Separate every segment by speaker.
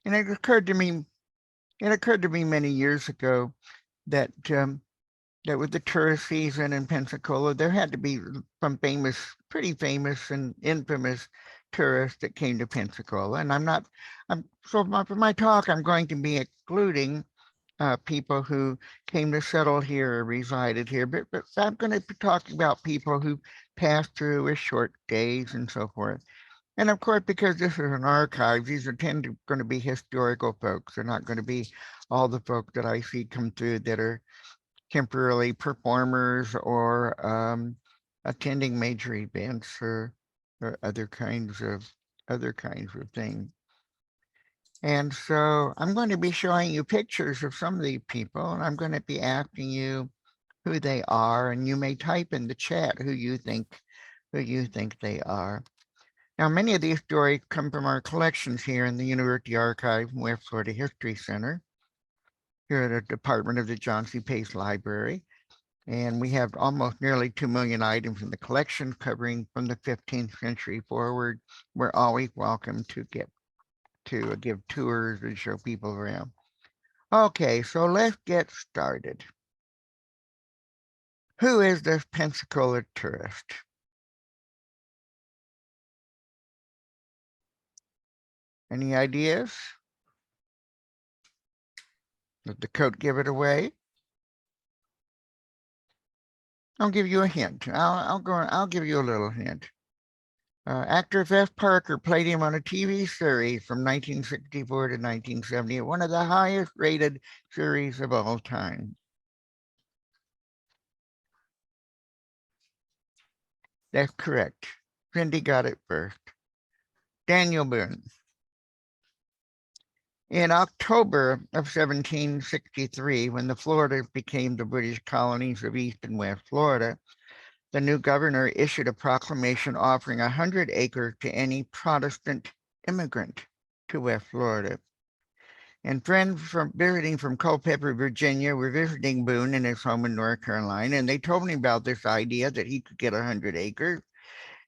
Speaker 1: And it occurred to me many years ago that that with the tourist season in Pensacola, there had to be some pretty famous and infamous tourists that came to Pensacola. And for my talk, I'm going to be excluding people who came to settle here or resided here, but I'm going to be talking about people who passed through with short days and so forth. And of course, because this is an archive, these are going to be historical folks. They're not going to be all the folks that I see come through that are temporarily performers or attending major events or other kinds of things. And so I'm going to be showing you pictures of some of these people, and I'm going to be asking you who they are, and you may type in the chat who you think they are. Now, many of these stories come from our collections here in the University Archive and West Florida History Center, here at the Department of the John C. Pace Library. And we have almost nearly 2 million items in the collection covering from the 15th century forward. We're always welcome to give tours and show people around. Okay, so let's get started. Who is this Pensacola tourist? Any ideas? Did the coat give it away? I'll give you a hint. I'll give you a little hint. Actor F. Parker played him on a TV series from 1964 to 1970, one of the highest rated series of all time. That's correct. Cindy got it first. Daniel Boone. In October of 1763, when the Floridas became the British colonies of East and West Florida, the new governor issued a proclamation offering 100 acres to any Protestant immigrant to West Florida. And friends visiting from Culpeper, Virginia, were visiting Boone in his home in North Carolina, and they told me about this idea that he could get 100 acres.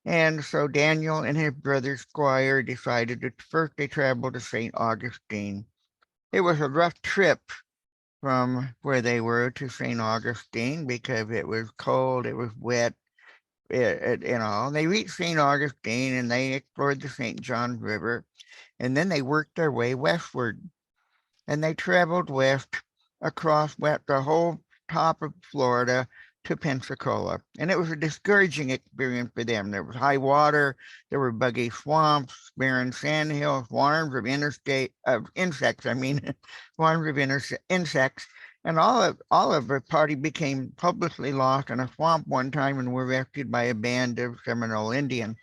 Speaker 1: And so Daniel and his brother Squire decided that first they traveled to St. Augustine. It was a rough trip from where they were to St. Augustine because it was cold, it was wet, They reached St. Augustine and they explored the St. John River, and then they worked their way westward. And they traveled west across the whole top of Florida to Pensacola. And it was a discouraging experience for them. There was high water, there were buggy swamps, barren sandhills, swarms of insects, and all of the party became hopelessly lost in a swamp one time and were rescued by a band of Seminole Indians.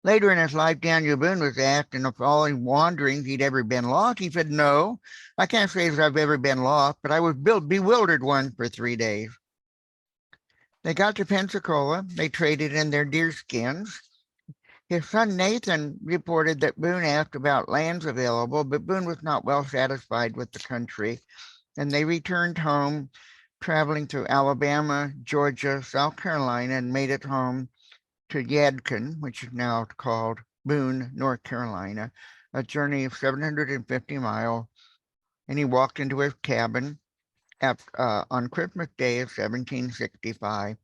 Speaker 1: Later in his life, Daniel Boone was asked in the following wanderings he'd ever been lost. He said, "No, I can't say that I've ever been lost, but I was bewildered once for 3 days." They got to Pensacola. They traded in their deer skins. His son Nathan reported that Boone asked about lands available, but Boone was not well satisfied with the country, and they returned home, traveling through Alabama, Georgia, South Carolina, and made it home to Yadkin, which is now called Boone, North Carolina, a journey of 750 miles. And he walked into his cabin on Christmas Day of 1765.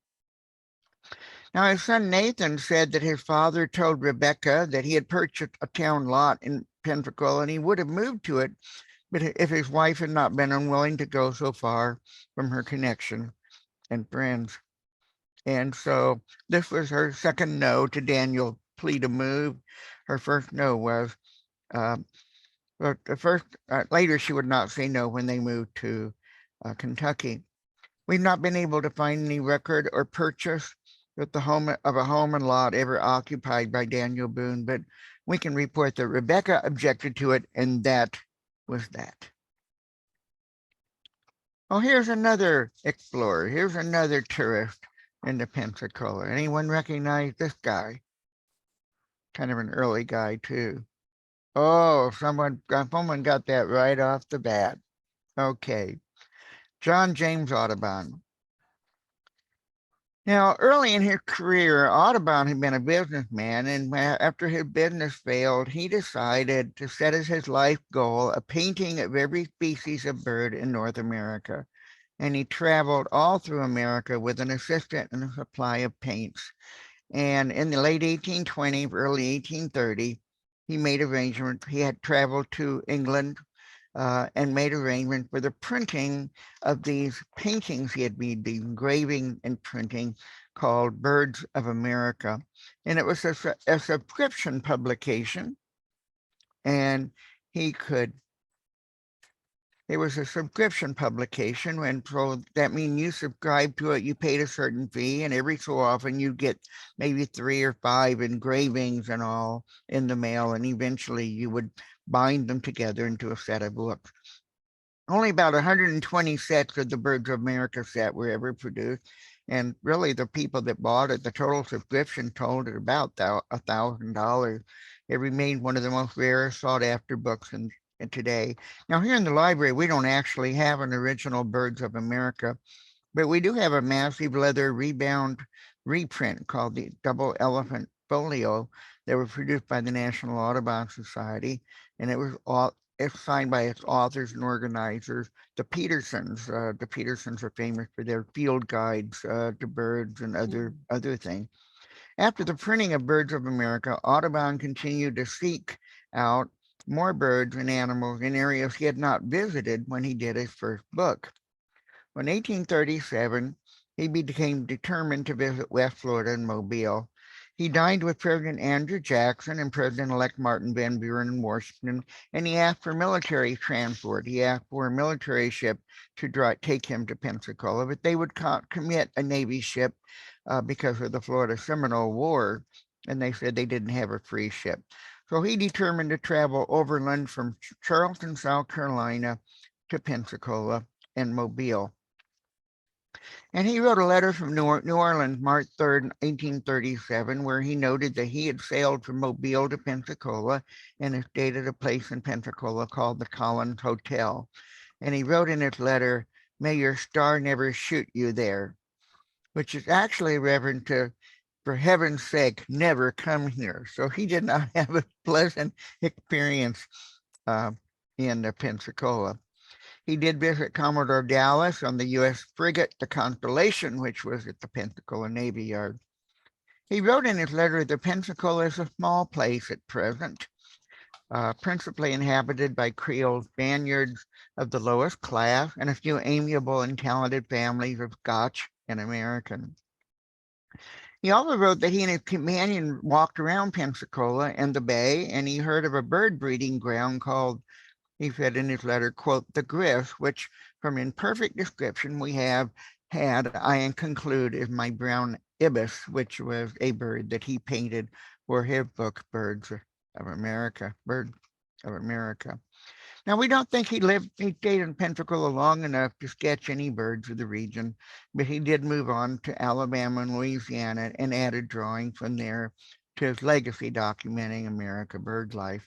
Speaker 1: Now, his son Nathan said that his father told Rebecca that he had purchased a town lot in Pensacola and he would have moved to it, but if his wife had not been unwilling to go so far from her connection and friends. And so this was her second no to Daniel's plea to move. Her first no was, later she would not say no when they moved to Kentucky. We've not been able to find any record or purchase of a home and lot ever occupied by Daniel Boone, but we can report that Rebecca objected to it, and that was that. Oh, here's another explorer. Here's another tourist into Pensacola. Anyone recognize this guy? Kind of an early guy too. Oh, someone got that right off the bat. Okay. John James Audubon. Now, early in his career, Audubon had been a businessman, and after his business failed, he decided to set as his life goal a painting of every species of bird in North America. And he traveled all through America with an assistant and a supply of paints. And in the late 1820s, early 1830, he made arrangements. He had traveled to England and made arrangements for the printing of these paintings he had made, the engraving and printing called Birds of America. And it was a subscription publication, and he could it was a subscription publication, and so that means you subscribed to it, you paid a certain fee, and every so often you get maybe 3 or 5 engravings and all in the mail, and eventually you would bind them together into a set of books. Only about 120 sets of the Birds of America set were ever produced, and really the people that bought it, the total subscription totaled at about $1,000. It remained one of the most rare sought-after books in today. Now, here in the library, we don't actually have an original Birds of America, but we do have a massive leather rebound reprint called the Double Elephant Folio that was produced by the National Audubon Society, and it's signed by its authors and organizers, the Petersons. The Petersons are famous for their field guides to birds and other things. After the printing of Birds of America, Audubon continued to seek out more birds and animals in areas he had not visited when he did his first book. In 1837, he became determined to visit West Florida and Mobile. He dined with President Andrew Jackson and President-elect Martin Van Buren in Washington, and he asked for military transport. He asked for a military ship to take him to Pensacola, but they would commit a Navy ship because of the Florida Seminole War, and they said they didn't have a free ship. So he determined to travel overland from Charleston, South Carolina to Pensacola and Mobile. And he wrote a letter from New Orleans, March 3rd, 1837, where he noted that he had sailed from Mobile to Pensacola and had stayed at a place in Pensacola called the Collins Hotel. And he wrote in his letter, "May your star never shoot you there," which is actually a reference to, "For heaven's sake, never come here." So he did not have a pleasant experience in Pensacola. He did visit Commodore Dallas on the U.S. frigate, the Constellation, which was at the Pensacola Navy Yard. He wrote in his letter that Pensacola is a small place at present, principally inhabited by Creole Spaniards of the lowest class and a few amiable and talented families of Scotch and Americans. He also wrote that he and his companion walked around Pensacola and the bay, and he heard of a bird breeding ground called, he said in his letter, quote, "the Griff," which from imperfect description we have had, I conclude, is my brown ibis, which was a bird that he painted for his book, Birds of America. Now, we don't think he stayed in Pensacola long enough to sketch any birds of the region, but he did move on to Alabama and Louisiana and added drawings from there to his legacy documenting America bird life.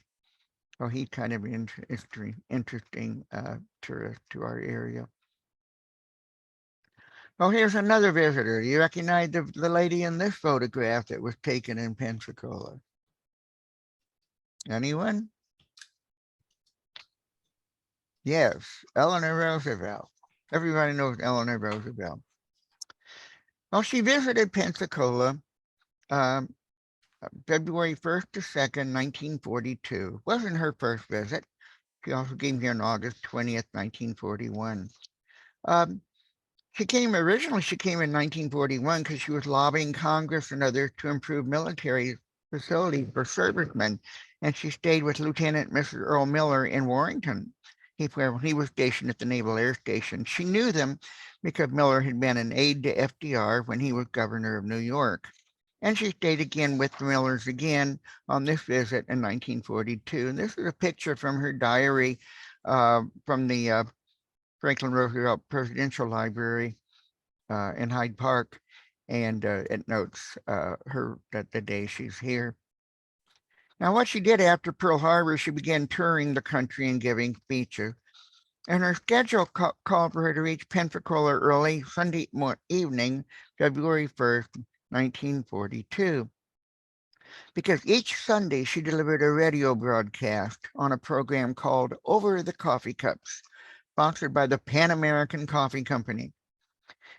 Speaker 1: So he's kind of an interesting tourist to our area. Oh, here's another visitor. You recognize the lady in this photograph that was taken in Pensacola? Anyone? Yes, Eleanor Roosevelt. Everybody knows Eleanor Roosevelt. Well, she visited Pensacola February 1st to 2nd, 1942. Wasn't her first visit. She also came here on August 20th, 1941. She came in 1941 because she was lobbying Congress and others to improve military facilities for servicemen. And she stayed with Lieutenant Mrs. Earl Miller in Warrenton. He was stationed at the Naval Air Station. She knew them because Miller had been an aide to FDR when he was governor of New York. And she stayed again with the Millers again on this visit in 1942. And this is a picture from her diary from the Franklin Roosevelt Presidential Library in Hyde Park. And it notes that the day she's here. Now, what she did after Pearl Harbor, she began touring the country and giving speeches. and her schedule called for her to reach Pensacola early Sunday evening, February 1st, 1942. Because each Sunday she delivered a radio broadcast on a program called Over the Coffee Cups, sponsored by the Pan American Coffee Company.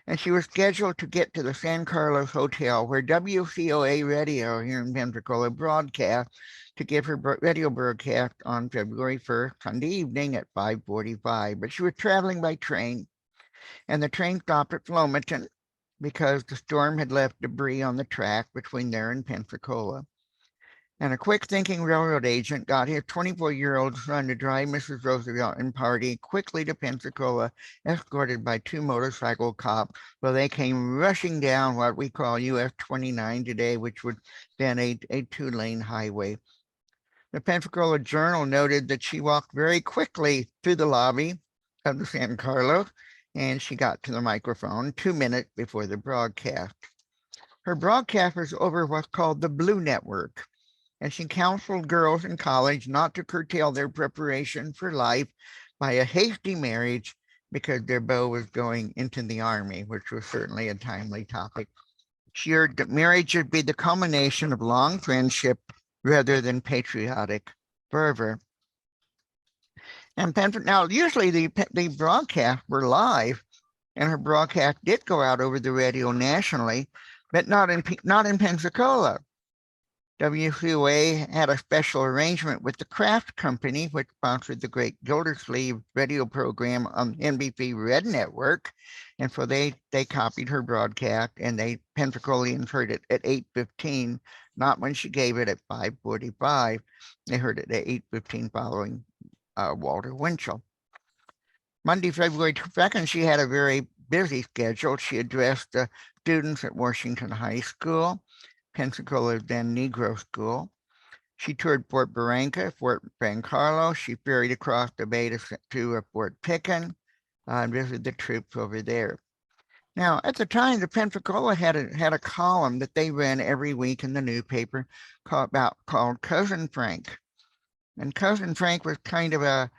Speaker 1: And she was scheduled to get to the San Carlos Hotel where WCOA Radio here in Pensacola broadcast to give her radio broadcast on February 1st, Sunday evening at 5:45. But she was traveling by train, and the train stopped at Flomaton because the storm had left debris on the track between there and Pensacola. And a quick-thinking railroad agent got his 24-year-old son to drive Mrs. Roosevelt and party quickly to Pensacola, escorted by two motorcycle cops. Well, they came rushing down what we call US 29 today, which would then a two-lane highway. The Pensacola Journal noted that she walked very quickly through the lobby of the San Carlos, and she got to the microphone 2 minutes before the broadcast. Her broadcast was over what's called the Blue Network, and she counseled girls in college not to curtail their preparation for life by a hasty marriage because their beau was going into the army, which was certainly a timely topic. She urged that marriage should be the culmination of long friendship rather than patriotic fervor. And now, usually the broadcasts were live, and her broadcast did go out over the radio nationally, but not in Pensacola. WCOA had a special arrangement with the Kraft Company, which sponsored the Great Gildersleeve radio program on NBC Red Network. And so they copied her broadcast, and Pensacolians heard it at 8:15, not when she gave it at 5:45. They heard it at 8:15 following Walter Winchell. Monday, February 2nd, she had a very busy schedule. She addressed students at Washington High School, Pensacola's then Negro School. She toured Fort Barranca, Fort San Carlos. She ferried across the bay to Fort Picken and visited the troops over there. Now, at the time, the Pensacola had a column that they ran every week in the newspaper called Cousin Frank. And Cousin Frank was kind of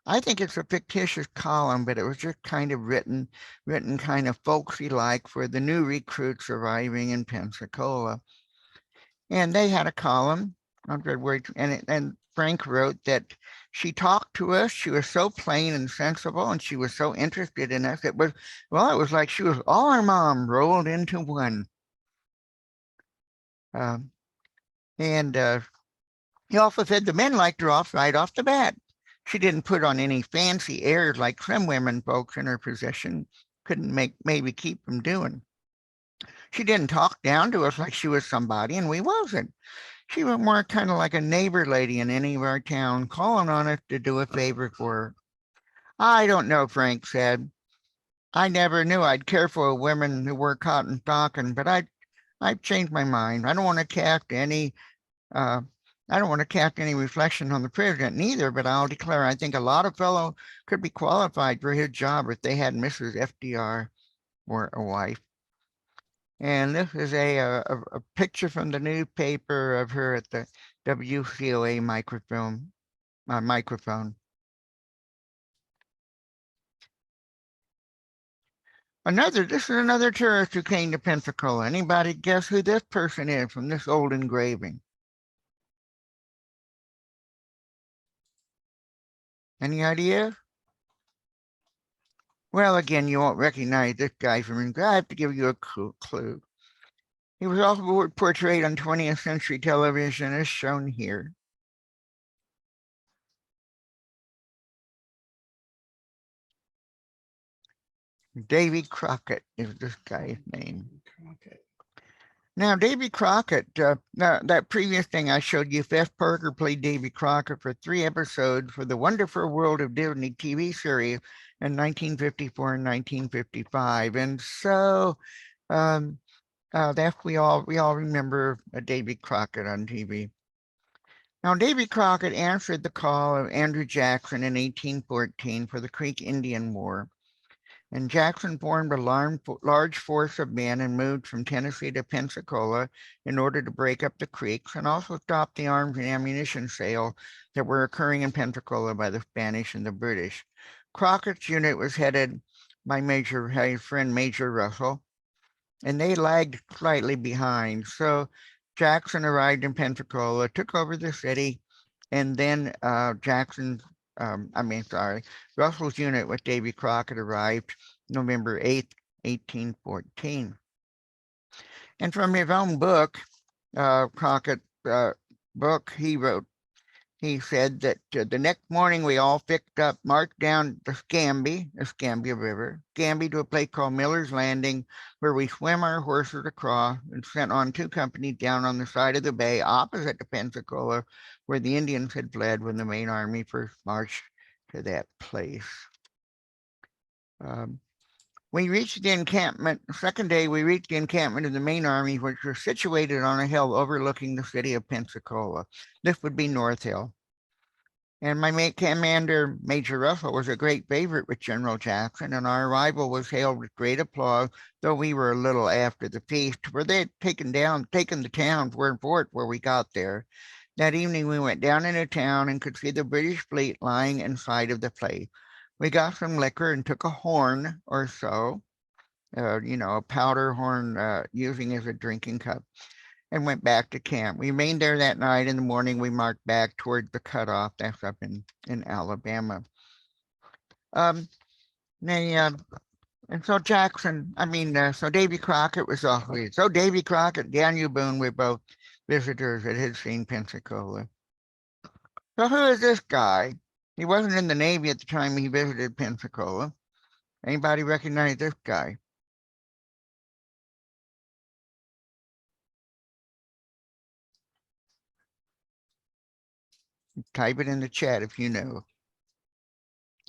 Speaker 1: I think it's a fictitious column, but it was just kind of written kind of folksy-like for the new recruits arriving in Pensacola. And they had a column on February, and Frank wrote that she talked to us. She was so plain and sensible, and she was so interested in us. It was like she was all our mom rolled into one. He also said the men liked her right off the bat. She didn't put on any fancy airs like some women folks in her position couldn't maybe keep from doing. She didn't talk down to us like she was somebody, and we wasn't. She was more kind of like a neighbor lady in any of our town, calling on us to do a favor for her. I don't know, Frank said. I never knew I'd care for women who wore cotton stocking, but I've changed my mind. I don't want to cast any reflection on the president neither, but I'll declare I think a lot of fellows could be qualified for his job if they had Mrs. FDR or a wife. And this is a picture from the newspaper of her at the WCOA microphone. This is another tourist who came to Pensacola. Anybody guess who this person is from this old engraving? Any idea? Well, again, you won't recognize this guy from engraving. I have to give you a clue. He was also portrayed on 20th century television as shown here. Davy Crockett is this guy's name. Now, Davy Crockett, that previous thing I showed you, Fess Parker played Davy Crockett for 3 episodes for the Wonderful World of Disney TV series in 1954 and 1955. And so we all remember Davy Crockett on TV. Now, Davy Crockett answered the call of Andrew Jackson in 1814 for the Creek Indian War. And Jackson formed a large force of men and moved from Tennessee to Pensacola in order to break up the creeks and also stop the arms and ammunition sale that were occurring in Pensacola by the Spanish and the British. Crockett's unit was headed by his friend Major Russell, and they lagged slightly behind. So Jackson arrived in Pensacola, took over the city, and then Russell's unit with Davy Crockett arrived November 8th, 1814. And from his own book, Crockett's book, he said that the next morning we all picked up, marched down the Escambia River, to a place called Miller's Landing, where we swam our horses across and sent on 2 companies down on the side of the bay opposite to Pensacola, where the Indians had fled when the main army first marched to that place. We reached the encampment. The second day, we reached the encampment of the main army, which was situated on a hill overlooking the city of Pensacola. This would be North Hill. And my commander, Major Russell, was a great favorite with General Jackson, and our arrival was hailed with great applause, though we were a little after the feast, for they had taken the town fort where we got there. That evening we went down into town and could see the British fleet lying inside of the place. We got some liquor and took a horn or so, a powder horn using as a drinking cup, and went back to camp. We remained there that night. In the morning, we marched back toward the cutoff. That's up in Alabama. And so so Davy Crockett was awfully. So Davy Crockett, Daniel Boone were both visitors that had seen Pensacola. So who is this guy? He wasn't in the Navy at the time he visited Pensacola. Anybody recognize this guy? Type it in the chat if you know.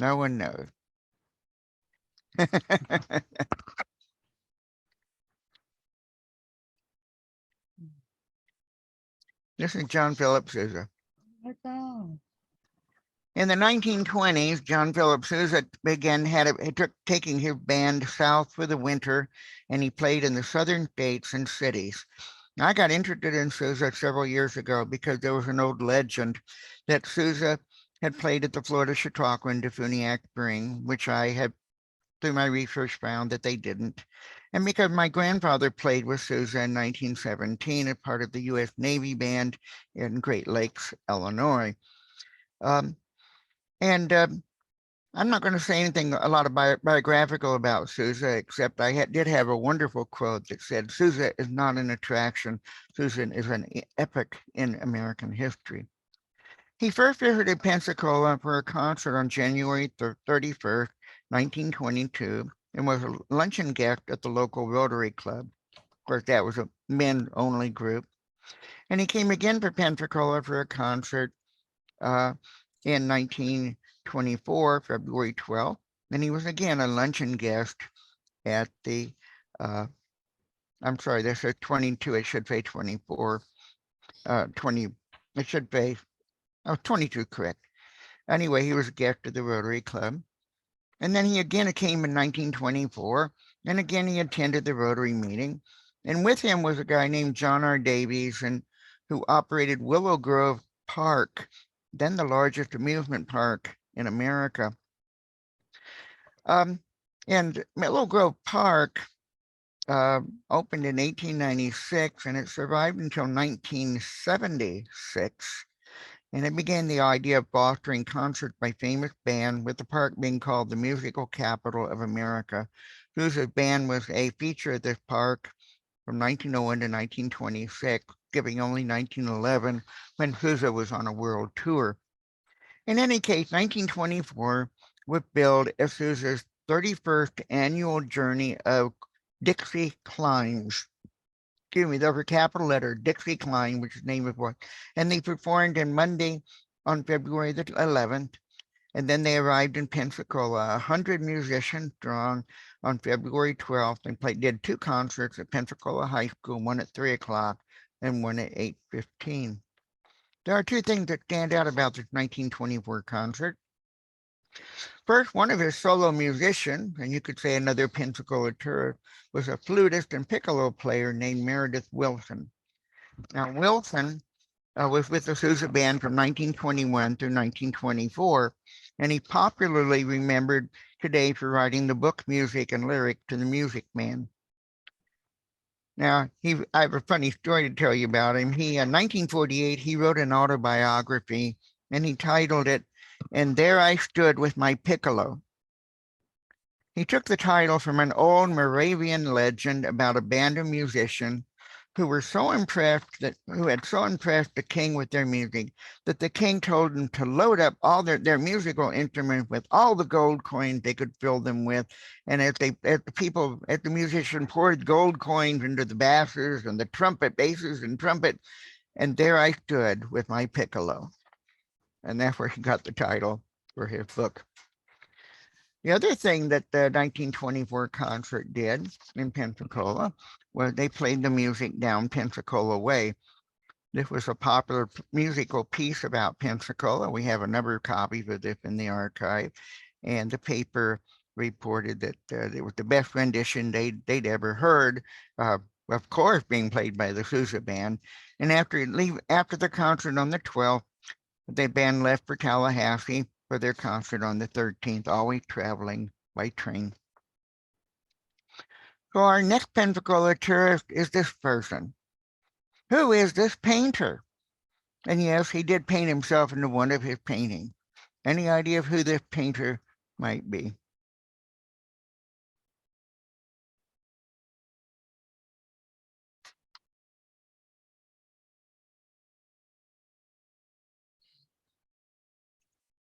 Speaker 1: No one knows. This is John Philip Sousa. In the 1920s, John Philip Sousa began taking his band south for the winter, and he played in the southern states and cities. I got interested in Sousa several years ago because there was an old legend that Sousa had played at the Florida Chautauqua in Defuniak Spring, which I had, through my research, found that they didn't. And because my grandfather played with Sousa in 1917 as part of the U.S. Navy Band in Great Lakes, Illinois. I'm not going to say anything a lot of biographical about Sousa, except I did have a wonderful quote that said, "Sousa is not an attraction. Sousa is an epoch in American history." He first visited Pensacola for a concert on January 31st, 1922, and was a luncheon guest at the local Rotary Club. Of course, that was a men-only group. And he came again for Pensacola for a concert in 1924, February 12th. And he was again a luncheon guest at the, I'm sorry, this is 22, it should say 24, 20, it should say, 22, correct. Anyway, he was a guest of the Rotary Club. And then he again came in 1924, and again he attended the Rotary meeting. And with him was a guy named John R. Davies, who operated Willow Grove Park, then the largest amusement park in America. And Willow Grove Park opened in 1896, and it survived until 1976. And it began the idea of fostering concerts by famous bands, with the park being called the musical capital of America. Sousa's band was a feature at this park from 1901 to 1926, giving only 1911 when Sousa was on a world tour. In any case, 1924 would build Sousa's 31st annual journey of Dixie Climbs. Excuse me, those were capital letter, Dixie Climb, which is the name of what. And they performed on Monday on February the 11th. And then they arrived in Pensacola, 100 musicians strong, on February 12th, and did 2 concerts at Pensacola High School, one at 3 o'clock and one at 8:15. There are 2 things that stand out about this 1924 concert. First, one of his solo musicians, and you could say another Pensacola tourist, was a flutist and piccolo player named Meredith Wilson. Now, Wilson was with the Sousa Band from 1921 through 1924, and he's popularly remembered today for writing the book music and lyric to The Music Man. Now, I have a funny story to tell you about him. In 1948, he wrote an autobiography, and he titled it, "And There I Stood with My Piccolo." He took the title from an old Moravian legend about a band of musicians who had so impressed the king with their music that the king told them to load up all their musical instruments with all the gold coins they could fill them with. And as the musician poured gold coins into the basses and the basses and trumpet, and there I stood with my piccolo. And that's where he got the title for his book. The other thing that the 1924 concert did in Pensacola was they played the music down Pensacola Way. This was a popular musical piece about Pensacola. We have a number of copies of this in the archive, and the paper reported that it was the best rendition they'd ever heard, of course being played by the Sousa Band. And after the concert on the 12th, the band left for Tallahassee for their concert on the 13th, always traveling by train. So our next Pensacola tourist is this person. Who is this painter? And yes, he did paint himself into one of his paintings. Any idea of who this painter might be?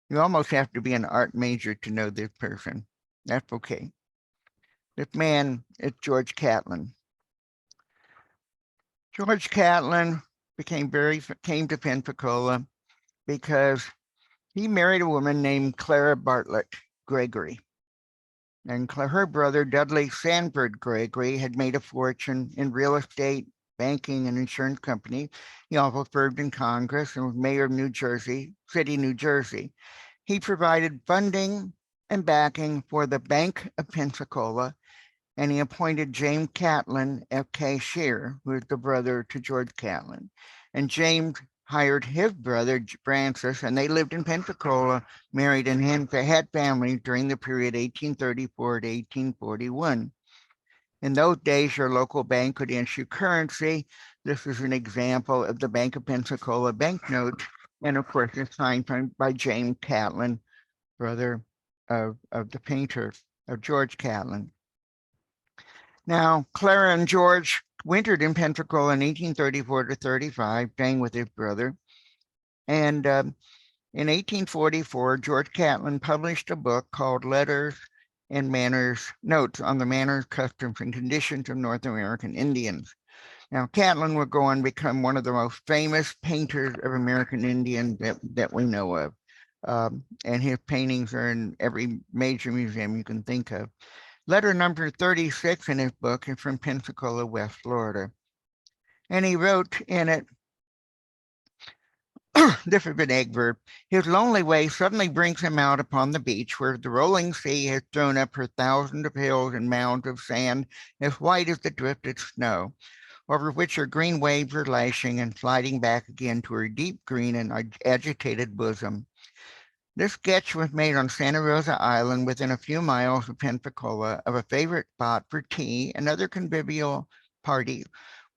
Speaker 1: You almost have to be an art major to know this person. That's okay. This man is George Catlin. George Catlin came to Pensacola because he married a woman named Clara Bartlett Gregory. And her brother, Dudley Sanford Gregory, had made a fortune in real estate, banking, and insurance company. He also served in Congress and was mayor of New Jersey City, New Jersey. He provided funding and backing for the Bank of Pensacola, and he appointed James Catlin as cashier, who is the brother to George Catlin. And James hired his brother, Francis, and they lived in Pensacola, married and had families during the period 1834 to 1841. In those days, your local bank could issue currency. This is an example of the Bank of Pensacola banknote, and of course, it's signed by James Catlin, brother of the painter, of George Catlin. Now, Clara and George wintered in Pensacola in 1834 to 35, staying with his brother. And in 1844, George Catlin published a book called Letters and Notes on the Manners, Customs, and Conditions of North American Indians. Now, Catlin would go on to become one of the most famous painters of American Indians that we know of. And his paintings are in every major museum you can think of. Letter number 36 in his book is from Pensacola, West Florida. And he wrote in it, this is an excerpt. His lonely way suddenly brings him out upon the beach where the rolling sea has thrown up her thousands of hills and mounds of sand as white as the drifted snow, over which her green waves are lashing and sliding back again to her deep green and agitated bosom. This sketch was made on Santa Rosa Island within a few miles of Pensacola of a favorite spot for tea and other convivial parties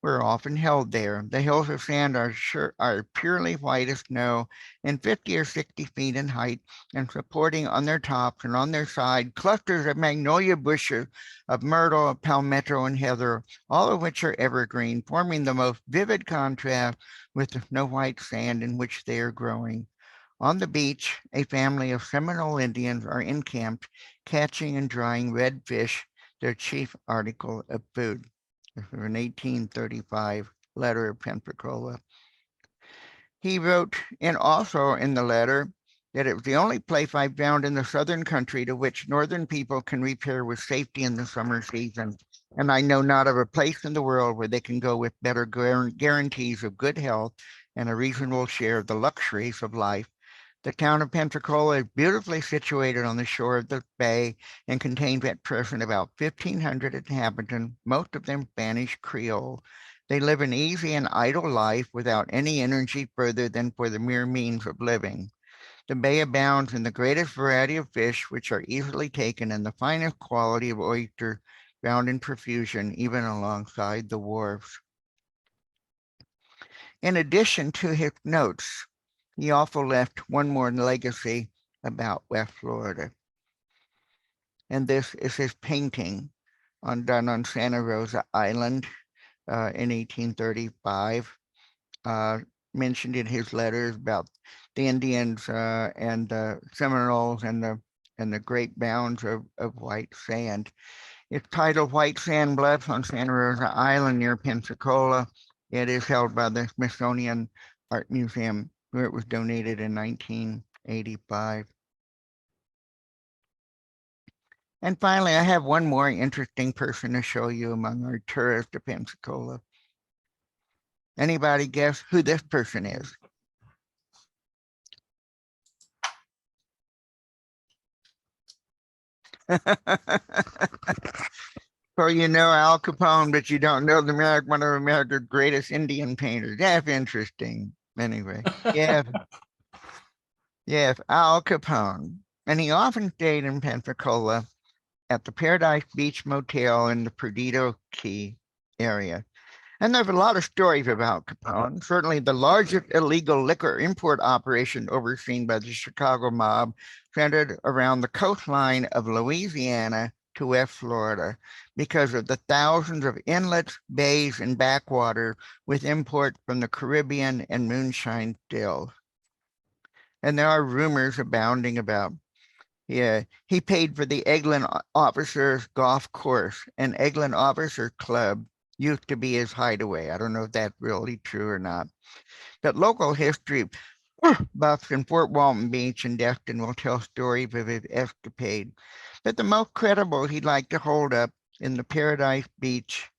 Speaker 1: were often held there. The hills of sand are purely white as snow and 50 or 60 feet in height, and supporting on their tops and on their side clusters of magnolia bushes, of myrtle, of palmetto, and heather, all of which are evergreen, forming the most vivid contrast with the snow white sand in which they are growing. On the beach, a family of Seminole Indians are encamped, catching and drying red fish, their chief article of food. This is an 1835 letter of Pensacola. He wrote, and also in the letter, that it was the only place I found in the southern country to which northern people can repair with safety in the summer season. And I know not of a place in the world where they can go with better guarantees of good health and a reasonable share of the luxuries of life The town of Pensacola is beautifully situated on the shore of the bay and contains at present about 1,500 inhabitants, most of them Spanish Creole. They live an easy and idle life without any energy further than for the mere means of living. The bay abounds in the greatest variety of fish, which are easily taken, and the finest quality of oyster found in profusion, even alongside the wharves. In addition to his notes, he also left one more legacy about West Florida. And this is his painting done on Santa Rosa Island in 1835. Mentioned in his letters about the Indians and the Seminoles and the great bounds of white sand. It's titled White Sand Bluffs on Santa Rosa Island near Pensacola. It is held by the Smithsonian Art Museum, where it was donated in 1985. And finally, I have one more interesting person to show you among our tourists to Pensacola. Anybody guess who this person is? So you know Al Capone, but you don't know one of America's greatest Indian painters. That's interesting. Anyway, yeah, Al Capone. And he often stayed in Pensacola at the Paradise Beach Motel in the Perdido Key area. And there's a lot of stories about Capone. Certainly the largest illegal liquor import operation overseen by the Chicago mob centered around the coastline of Louisiana to West Florida because of the thousands of inlets, bays, and backwater with imports from the Caribbean and moonshine stills. And there are rumors abounding about he paid for the Eglin Officers Golf Course, and Eglin Officer Club used to be his hideaway. I don't know if that's really true or not. But local history buffs in Fort Walton Beach and Destin will tell stories of his escapade. But the most credible he'd like to hold up in the Paradise Beach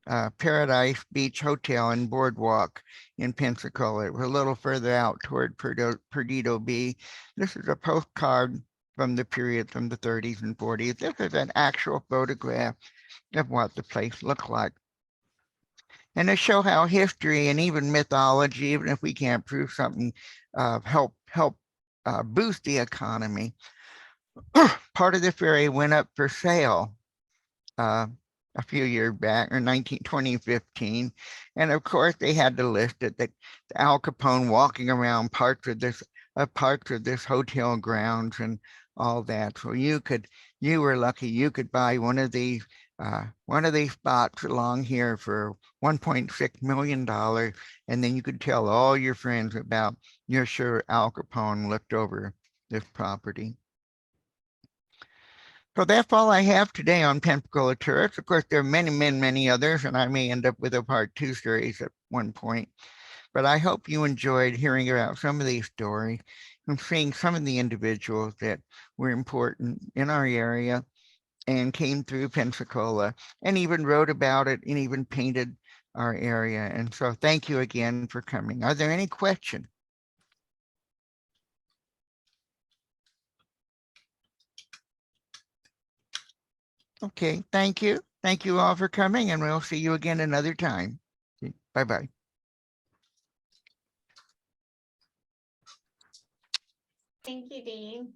Speaker 1: Hotel and Boardwalk in Pensacola. It was a little further out toward Perdido Beach. This is a postcard from the period from the 30s and 40s. This is an actual photograph of what the place looked like. And to show how history and even mythology, even if we can't prove something, help boost the economy. Part of the ferry went up for sale a few years back, or 2015. And of course, they had to list it that Al Capone walking around parts of this hotel grounds and all that. So you were lucky you could buy one of these spots along here for $1.6 million, and then you could tell all your friends about you're sure Al Capone looked over this property. So that's all I have today on Pensacola tourists. Of course, there are many others, and I may end up with a part 2 series at one point. But I hope you enjoyed hearing about some of these stories and seeing some of the individuals that were important in our area and came through Pensacola and even wrote about it and even painted our area. And so thank you again for coming. Are there any questions? Okay, thank you. Thank you all for coming, and we'll see you again another time. Bye-bye.
Speaker 2: Thank you, Dean.